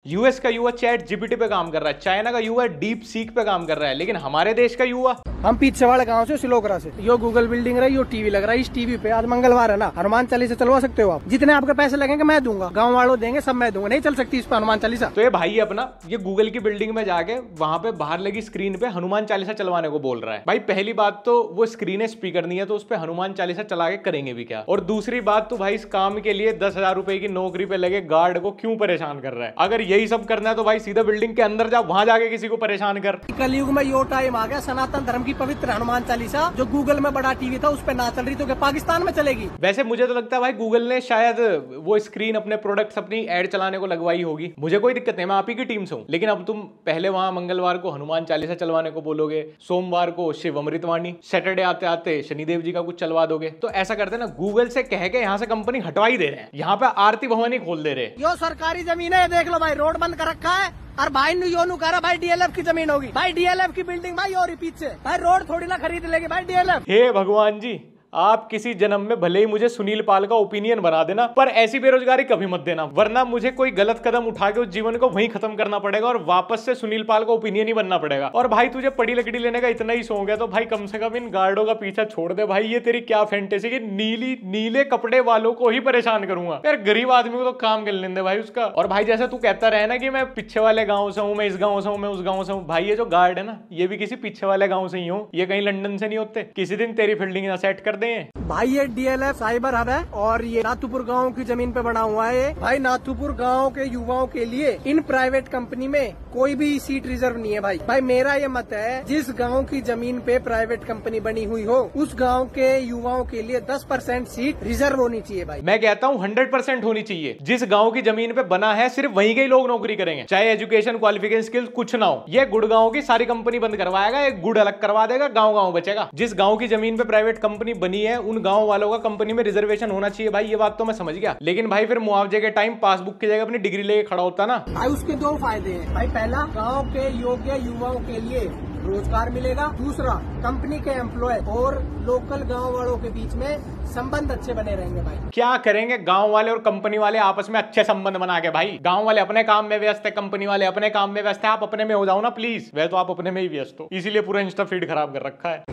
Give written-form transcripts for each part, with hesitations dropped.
US का युवा chat GPT पे काम कर रहा है, चाइना का युवा डीप सीक पे काम कर रहा है, लेकिन हमारे देश का युवा हम पीछे वाले गांव से सिलोकरा से यो गूगल बिल्डिंग रही, यो टीवी लग रहा है। इस टीवी पे आज मंगलवार है ना, हनुमान चालीसा चलवा सकते हो आप। जितने आपके पैसे लगेंगे मैं दूंगा, गांव वालों देंगे, सब मैं दूंगा। नहीं चल सकती इस पर हनुमान चालीसा। तो ये भाई अपना ये गूगल की बिल्डिंग में जाके वहां पे बाहर लगी स्क्रीन पे हनुमान चालीसा चलवाने को बोल रहा है। भाई पहली बात तो वो स्क्रीन है, स्पीकर नहीं है, तो उस पर हनुमान चालीसा चला के करेंगे भी क्या। और दूसरी बात तो भाई इस काम के लिए 10,000 रुपए की नौकरी पे लगे गार्ड को क्यों परेशान कर रहा है। अगर यही सब करना है तो भाई सीधा बिल्डिंग के अंदर जा, वहां जाके किसी को परेशान कर। कलयुग में यो टाइम आ गया, सनातन धर्म की पवित्र हनुमान चालीसा जो गूगल में बड़ा टीवी था उस पे ना चल रही तो क्या पाकिस्तान में चलेगी। वैसे मुझे तो लगता है भाई गूगल ने शायद वो स्क्रीन अपने प्रोडक्ट्स अपनी ऐड चलाने को लगवाई होगी। मुझे कोई दिक्कत नहीं, मैं आप ही की टीम से हूँ, लेकिन अब तुम पहले वहां मंगलवार को हनुमान चालीसा चलवाने को बोलोगे, सोमवार को शिव अमृतवाणी, सैटरडे आते आते शनिदेव जी का कुछ चलवा दोगे। तो ऐसा करते ना, गूगल से कह के यहाँ से कंपनी हटवा ही दे रहे हैं, यहाँ पे आरती भवन ही खोल दे रहे हैं। यो सरकारी जमीन है, देख लो भाई, रोड बंद कर रखा है। और भाई नु कह रहा भाई डीएलएफ की जमीन होगी। भाई डीएलएफ की बिल्डिंग भाई और पीछे भाई रोड थोड़ी ना खरीद लेगी भाई डीएलएफ। हे भगवान जी, आप किसी जन्म में भले ही मुझे सुनील पाल का ओपिनियन बना देना, पर ऐसी बेरोजगारी कभी मत देना, वरना मुझे कोई गलत कदम उठा के उस जीवन को वहीं खत्म करना पड़ेगा और वापस से सुनील पाल का ओपिनियन ही बनना पड़ेगा। और भाई तुझे पड़ी लकड़ी लेने का इतना ही शौक है तो भाई कम से कम इन गार्डों का पीछा छोड़ दे। भाई ये तेरी क्या फैंटेसी कि नीले कपड़े वालों को ही परेशान करूंगा। यार गरीब आदमी को तो काम कर लेने दे भाई उसका। और भाई जैसे तू कहता रहे ना कि मैं पीछे वाले गाँव से हूँ, मैं इस गाँव से हूँ, मैं उस गाँव से हूँ, भाई ये जो गार्ड है ना ये भी किसी पीछे वाले गाँव से ही हो, ये कहीं लंदन से नहीं होते। किसी दिन तेरी फील्डिंग ना सेट कर दे। भाई ये डीएलएफ साइबर हब है और ये नाथुपुर गांव की जमीन पे बना हुआ है। भाई नाथुपुर गांव के युवाओं के लिए इन प्राइवेट कंपनी में कोई भी सीट रिजर्व नहीं है। भाई मेरा ये मत है, जिस गांव की जमीन पे प्राइवेट कंपनी बनी हुई हो उस गांव के युवाओं के लिए 10% सीट रिजर्व होनी चाहिए। भाई मैं कहता हूँ 100% होनी चाहिए। जिस गाँव की जमीन पे बना है सिर्फ वहीं के लोग नौकरी करेंगे, चाहे एजुकेशन क्वालिफिकेशन स्किल्स कुछ ना हो। ये गुड़गांव की सारी कंपनी बंद करवाएगा, एक गुड़ अलग करवा देगा, गाँव बचेगा। जिस गाँव की जमीन पे प्राइवेट कंपनी बनी है उन गाँव वालों का कंपनी में रिजर्वेशन होना चाहिए। भाई ये बात तो मैं समझ गया, लेकिन भाई फिर मुआवजे के टाइम पासबुक की जगह अपनी डिग्री लेके खड़ा होता ना। भाई उसके दो फायदे हैं। भाई पहला, गांव के योग्य युवाओं के लिए रोजगार मिलेगा। दूसरा, कंपनी के एम्प्लॉय और लोकल गांव वालों के बीच में संबंध अच्छे बने रहेंगे। भाई क्या करेंगे गांव वाले और कंपनी वाले आपस में अच्छे संबंध बना के। भाई गांव वाले अपने काम में व्यस्त है, कंपनी वाले अपने काम में व्यस्त है। आप अपने में हो जाओ ना प्लीज। वह तो आप अपने में ही व्यस्त हो, इसीलिए पूरा इंस्टा फीड खराब कर रखा है।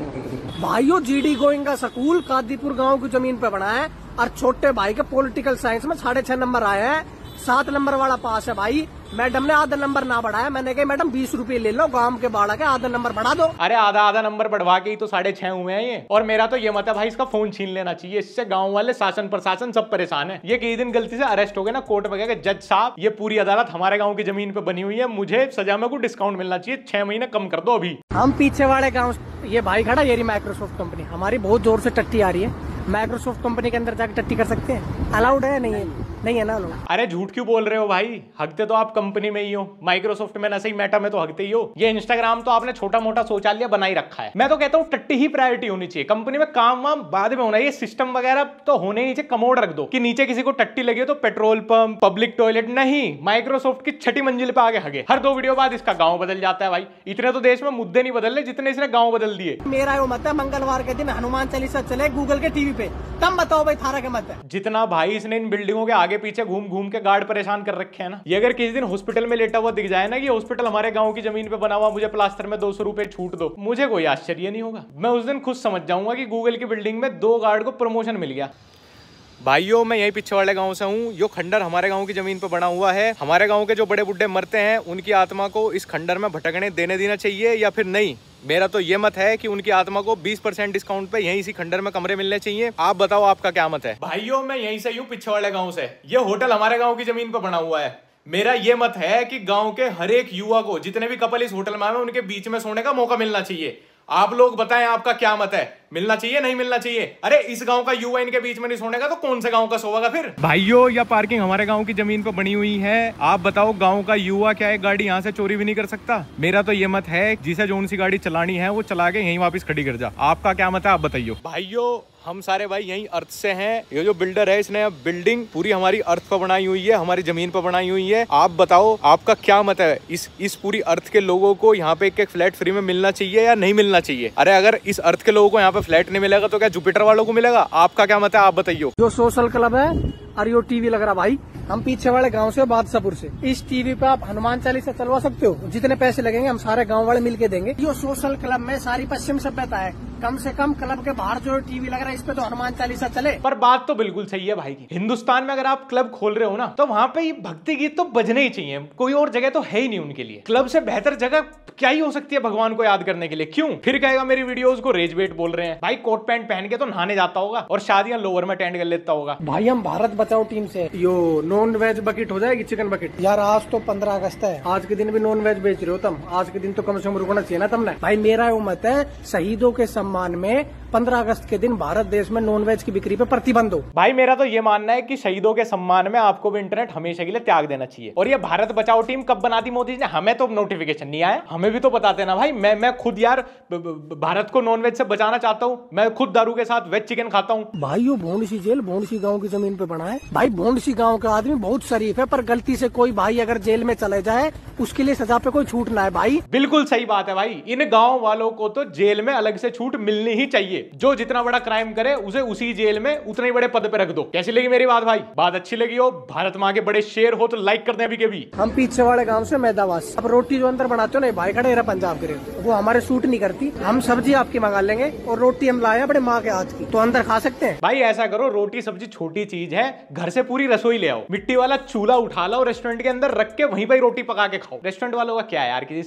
भाइयों जीडी गोइंग का स्कूल कादीपुर गांव की जमीन पे बना है और छोटे भाई के पॉलिटिकल साइंस में 6.5 नंबर आए हैं, 7 नंबर वाला पास है। भाई मैडम ने आधा नंबर ना बढ़ाया, मैंने कहा मैडम 20 रुपए ले लो, गांव के बाड़ा के आधा नंबर बढ़ा दो। अरे आधा नंबर बढ़वा के ही तो 6.5 हुए हैं ये। और मेरा तो ये मत है भाई इसका फोन छीन लेना चाहिए, इससे गांव वाले शासन प्रशासन सब परेशान है। ये कई दिन गलती से अरेस्ट हो गए ना कोर्ट में गए, जज साहब ये पूरी अदालत हमारे गाँव की जमीन पे बनी हुई है, मुझे सजा में कुछ डिस्काउंट मिलना चाहिए, 6 महीने कम कर दो अभी। हम पीछे वाले गाँव, ये भाई खड़ा, ये माइक्रोसॉफ्ट कंपनी हमारी बहुत जोर से टट्टी आ रही है। माइक्रोसॉफ्ट कंपनी के अंदर जाकर टट्टी कर सकते हैं? अलाउड है? नहीं है ना लोग। अरे झूठ क्यों बोल रहे हो भाई, हकते तो आप कंपनी में ही हो, माइक्रोसॉफ्ट में ना सही मेटा में तो हकते ही हो। ये इंस्टाग्राम तो आपने छोटा मोटा शौचालय बना ही रखा है। मैं तो कहता हूँ टट्टी ही प्रायोरिटी होनी चाहिए, कंपनी में काम वाम बाद में होना। ये सिस्टम वगैरह तो होने ही चाहिए, कमोड रख दो कि नीचे किसी को टट्टी लगी तो पेट्रोल पंप, पब्लिक टॉयलेट नहीं, माइक्रोसॉफ्ट की 6ठी मंजिल पे आगे हगे। हर 2 वीडियो बाद इसका गाँव बदल जाता है। भाई इतने तो देश में मुद्दे नहीं बदल रहे जितने इसने गाँव बदल दिए। मेरा वो मत है मंगलवार के दिन हनुमान चालीसा चले गूगल के टीवी पे, तब बताओ भाई थारा के मत है। जितना भाई इसने इन बिल्डिंगों के आगे पीछे घूम के गार्ड परेशान कर रखे हैं ना, ये अगर किसी दिन हॉस्पिटल में लेटा हुआ दिख जाए ना कि हॉस्पिटल हमारे गांव की जमीन पे बना हुआ, मुझे प्लास्टर में 200 रुपए छूट दो, मुझे कोई आश्चर्य नहीं होगा। मैं उस दिन खुद समझ जाऊंगा कि गूगल की बिल्डिंग में 2 गार्ड को प्रमोशन मिल गया। भाइयों मैं यही पीछे वाले गांव से हूँ, यो खंडर हमारे गांव की जमीन पर बना हुआ है। हमारे गांव के जो बड़े बुड्ढे मरते हैं उनकी आत्मा को इस खंडर में भटकने देना चाहिए या फिर नहीं। मेरा तो ये मत है कि उनकी आत्मा को 20% डिस्काउंट पे यहीं इसी खंडर में कमरे मिलने चाहिए। आप बताओ आपका क्या मत है? भाइयों मैं यहीं से हूँ, पीछे वाले गाँव से। ये होटल हमारे गाँव की जमीन पर बना हुआ है। मेरा ये मत है कि गाँव के हर एक युवा को, जितने भी कपल इस होटल में आए उनके बीच में सोने का मौका मिलना चाहिए। आप लोग बताएं आपका क्या मत है, मिलना चाहिए नहीं मिलना चाहिए? अरे इस गांव का युवा इनके बीच में नहीं सोनेगा तो कौन से गांव का सोएगा फिर? भाइयों या पार्किंग हमारे गांव की जमीन पर बनी हुई है, आप बताओ गांव का युवा क्या एक गाड़ी यहाँ से चोरी भी नहीं कर सकता? मेरा तो ये मत है जिसे जो सी गाड़ी चलानी है वो चला के यहीं वापस खड़ी कर जा। आपका क्या मत है आप बताइए? भाइयों हम सारे भाई यहीं अर्थ से हैं। ये जो बिल्डर है इसने बिल्डिंग पूरी हमारी अर्थ पर बनाई हुई है, हमारी जमीन पर बनाई हुई है। आप बताओ आपका क्या मत है? इस पूरी अर्थ के लोगों को यहाँ पे एक फ्लैट फ्री में मिलना चाहिए या नहीं मिलना चाहिए? अरे अगर इस अर्थ के लोगों को यहाँ पे फ्लैट नहीं मिलेगा तो क्या जुपिटर वालों को मिलेगा? आपका क्या मत है आप बताइए? जो सोशल क्लब है और यो टीवी लग रहा भाई, हम पीछे वाले गांव से, बादशाहपुर से। इस टीवी पे आप हनुमान चालीसा चलवा सकते हो, जितने पैसे लगेंगे हम सारे गांव वाले मिलके देंगे। ये सोशल क्लब में सारी पश्चिम सभ्यता है, कम से कम क्लब के बाहर जो टीवी लग रहा है इस पे तो हनुमान चालीसा चले। पर बात तो बिल्कुल सही है भाई की, हिंदुस्तान में अगर आप क्लब खोल रहे हो ना तो वहां पे भक्ति गीत तो बजने ही चाहिए, कोई और जगह तो है ही नहीं उनके लिए। क्लब से बेहतर जगह क्या ही हो सकती है भगवान को याद करने के लिए? क्यों फिर कहेगा मेरी वीडियोस को रेज बेट बोल रहे हैं? भाई कोट पैंट पहन के तो नहाने जाता होगा और शादियां लोअर में अटेंड कर लेता होगा। भाई हम भारत बचाओ टीम से, यो नॉन वेज बकेट हो जाएगी, चिकन बकेट। यार आज तो 15 अगस्त है, आज के दिन भी नॉन वेज बेच रहे हो तुम, आज के दिन तो कम से कम रुकना चाहिए ना तुमने। भाई मेरा वो मत है शहीदों के सम्मान में 15 अगस्त के दिन भारत देश में नॉन वेज की बिक्री पे प्रतिबंध हो। भाई मेरा तो ये मानना है कि शहीदों के सम्मान में आपको भी इंटरनेट हमेशा के लिए त्याग देना चाहिए। और ये भारत बचाओ टीम कब बना दी मोदी जी ने? हमें तो नोटिफिकेशन नहीं आया, हमें भी तो बताते ना भाई। मैं खुद यार भारत को नॉन वेज से बचाना चाहता हूँ, मैं खुद दारू के साथ वेज चिकन खाता हूँ। भाई वो भोंडसी जेल भोंडसी गाँव की जमीन पे बना है। भाई भोंडसी गाँव का आदमी बहुत शरीफ है, पर गलती से कोई भाई अगर जेल में चले जाए उसके लिए सजा पे कोई छूट ना है। भाई बिल्कुल सही बात है भाई, इन गाँव वालों को तो जेल में अलग से छूट मिलनी ही चाहिए। जो जितना बड़ा क्राइम करे उसे उसी जेल में उतने ही बड़े पद पे रख दो। कैसी लगी मेरी बात भाई? बात अच्छी लगी हो, भारत माँ के बड़े शेर हो तो लाइक कर दे अभी के भी। हम पीछे वाले गांव से मैदावास। अब रोटी जो अंदर बनाते हो ना भाई खड़े पंजाब के, वो हमारे सूट नहीं करती। हम सब्जी आपकी मंगा लेंगे और रोटी हम लाए अपने माँ के हाथ की, तो अंदर खा सकते हैं। भाई ऐसा करो, रोटी सब्जी छोटी चीज है, घर से पूरी रसोई ले आओ, मिट्टी वाला चूल्हा उठा लाओ, रेस्टोरेंट के अंदर रख के वहीं पर रोटी पका के खाओ। रेस्टोरेंट वालों का क्या है यार कि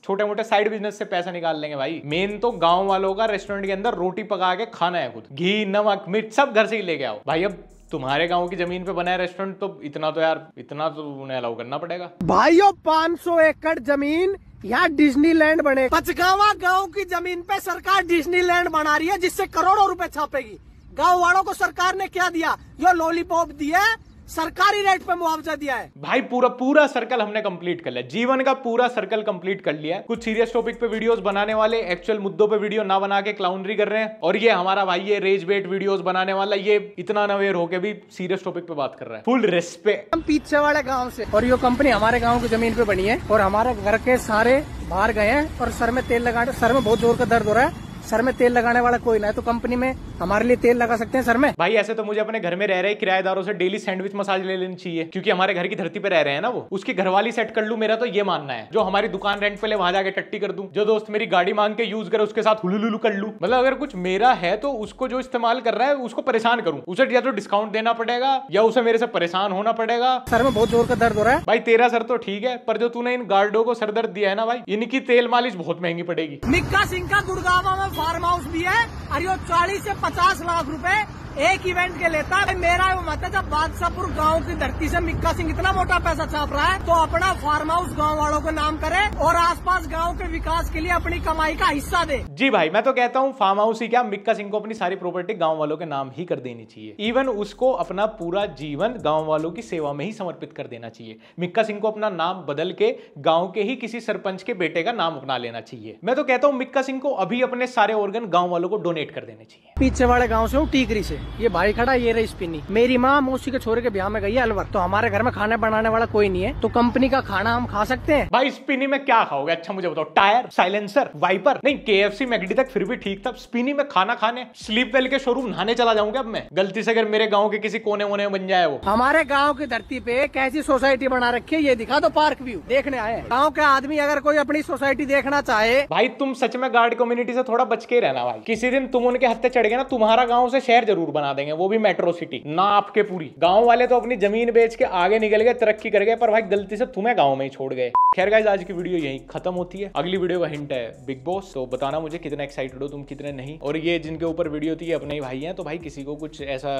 छोटे मोटे साइड बिजनेस से पैसा निकाल लेंगे भाई। मेन तो गाँव वालों का रेस्टोरेंट के अंदर रोटी पका के खाना है, खुद घी नमक मिर्च सब घर से ही लेके आओ भाई। अब तुम्हारे गांव की जमीन पे बना है रेस्टोरेंट, तो इतना तो उन्हें अलाउ करना पड़ेगा। भाइयों 500 एकड़ जमीन यहाँ डिज्नीलैंड बने। पचगावा गांव की जमीन पे सरकार डिज्नीलैंड बना रही है, जिससे करोड़ों रुपए छापेगी। गांव वालों को सरकार ने क्या दिया? यो लॉलीपॉप दिया, सरकारी रेट पे मुआवजा दिया है। भाई पूरा सर्कल हमने कंप्लीट कर लिया, जीवन का पूरा सर्कल कंप्लीट कर लिया है। कुछ सीरियस टॉपिक पे वीडियोस बनाने वाले एक्चुअल मुद्दों पे वीडियो ना बना के क्लाउनरी कर रहे हैं, और ये हमारा भाई ये रेज बेट वीडियोस बनाने वाला ये इतना अवेयर होके भी सीरियस टॉपिक पे बात कर रहा है। Full respect. हम पीछे वाले गाँव से, और ये कंपनी हमारे गाँव की जमीन पे बनी है, और हमारे घर के सारे बाहर गए हैं, और सर में तेल लगाने, सर में बहुत जोर का दर्द हो रहा है, सर में तेल लगाने वाला कोई ना है, तो कंपनी में हमारे लिए तेल लगा सकते हैं सर में। भाई ऐसे तो मुझे अपने घर में रह रहे किराएदारों से डेली सैंडविच मसाज ले लेनी चाहिए, क्योंकि हमारे घर की धरती पे रह रहे हैं ना वो, उसकी घरवाली सेट कर लूं, मेरा तो ये मानना है। जो हमारी दुकान रेंट पे ले वहां जाके टट्टी कर दूं, जो दोस्त मेरी गाड़ी मांग के यूज करे उसके साथ हुलुलुलु कर लूं। मतलब अगर कुछ मेरा है तो उसको जो इस्तेमाल कर रहा है उसको परेशान करूं, उसे या तो डिस्काउंट देना पड़ेगा या उसे मेरे से परेशान होना पड़ेगा। सर में बहुत जोर का दर्द हो रहा है। भाई तेरा सर तो ठीक है, पर जो तूने इन गार्डों को सर दर्द दिया है ना भाई, इनकी तेल मालिश बहुत महंगी पड़ेगी। मिक्का सिंह का गुड़गांव में फार्म हाउस भी है, और ये 40 से 50 लाख रुपए एक इवेंट के लेता है। मेरा वो मत है, जब बादशाहपुर गांव की धरती से मिक्का सिंह इतना मोटा पैसा छाप रहा है, तो अपना फार्म हाउस गांव वालों को नाम करे और आसपास गांव के विकास के लिए अपनी कमाई का हिस्सा दे। जी भाई मैं तो कहता हूँ फार्म हाउस ही क्या, मिक्का सिंह को अपनी सारी प्रॉपर्टी गांव वालों के नाम ही कर देनी चाहिए। इवन उसको अपना पूरा जीवन गांव वालों की सेवा में ही समर्पित कर देना चाहिए। मिक्का सिंह को अपना नाम बदल के गाँव के ही किसी सरपंच के बेटे का नाम अपना लेना चाहिए। मैं तो कहता हूँ मिक्का सिंह को अभी अपने सारे ऑर्गन गाँव वालों को डोनेट कर देने चाहिए। पीछे वाले गाँव से हूँ, टीकरी से। ये भाई खड़ा, ये रही स्पिनी। मेरी माँ मौसी के छोरे के ब्याह में गई है अलवर, तो हमारे घर में खाना बनाने वाला कोई नहीं है, तो कंपनी का खाना हम खा सकते हैं। भाई स्पिनी में क्या खाओगे? अच्छा मुझे बताओ, टायर, साइलेंसर, वाइपर? नहीं KFC मैकडी तक फिर भी ठीक था, स्पिनी में खाना खाने स्लीप वेल के शोरूम नहाने चला जाऊंगा अब मैं, गलती से अगर मेरे गाँव के किसी कोने वोने में बन जाए वो। हमारे गाँव की धरती पे कैसी सोसाइटी बना रखी है ये दिखा दो, पार्क व्यू देखने आए। गाँव के आदमी अगर कोई अपनी सोसाइटी देखना चाहे, भाई तुम सच में गार्ड कम्युनिटी से थोड़ा बच के रहना भाई। किसी दिन तुम उनके हत्थे चढ़ गए ना, तुम्हारा गाँव से शहर जरूर बना देंगे, वो भी मेट्रो सिटी ना आपके पूरी। गांव वाले तो अपनी जमीन बेच के आगे निकल गए, तरक्की कर गए, पर भाई गलती से तुम्हें गांव में ही छोड़ गए। खैर गाइस आज की वीडियो यहीं खत्म होती है। अगली वीडियो का हिंट है बिग बॉस, तो बताना मुझे कितना एक्साइटेड हो तुम, कितने नहीं। और ये जिनके ऊपर वीडियो थी ये अपने ही भाई हैं, तो भाई किसी को कुछ ऐसा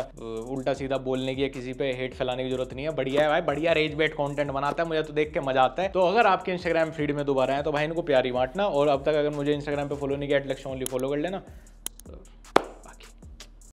उल्टा सीधा बोलने की या किसी पे हेट फैलाने की जरूरत नहीं है। बढ़िया है भाई, बढ़िया रेज बेट कंटेंट बनाता है, मुझे तो देख के मजा आता है। तो अगर आपके इंस्टाग्राम फीड में दोबारा है तो भाई इनको प्यारी बांटना, और अब तक अगर मुझे इंस्टाग्राम पे फॉलो नहीं किया @लक्ष्य ओनली फॉलो कर लेना।